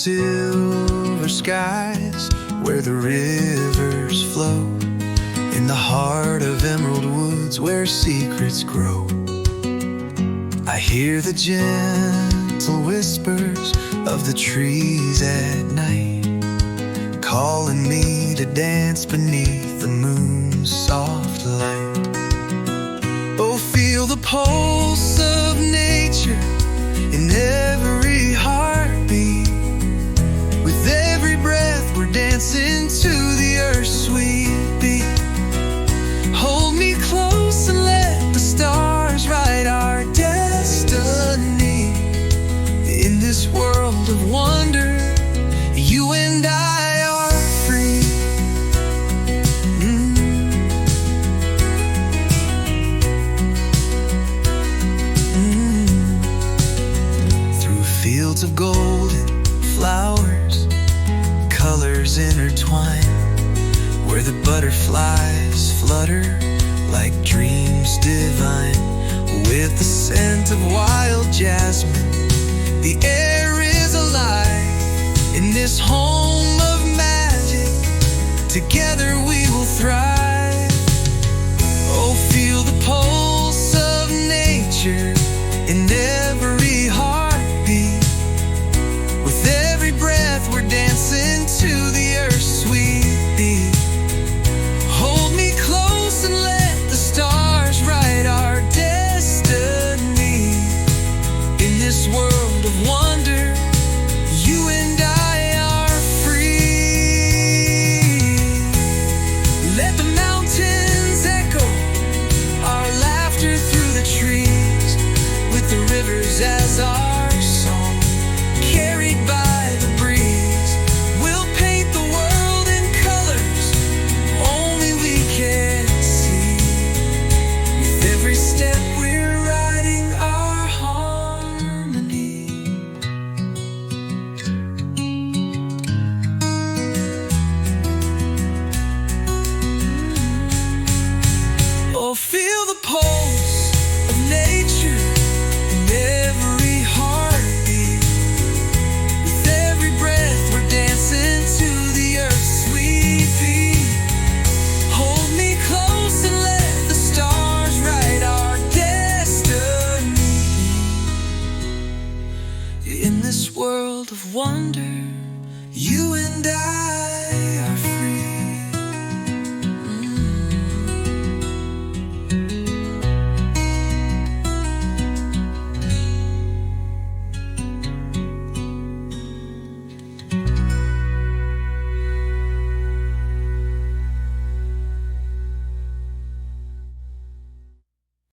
silver skies where the rivers flow, in the heart of emerald woods where secrets grow. I hear the gentle whispers of the trees at night, calling me to dance beneath the moon's soft light. Oh, feel the pulse of nature in every heartbeat. With every breath we're dancing to the earth's sweet beat. Hold me close and let the stars write our destiny. In this world of wonder, you and I are free. Through fields of golden flowers, colors intertwine, where the butterflies flutter like dreams divine. With the scent of wild jasmine, the air is alive. In this home of magic, together we will thrive.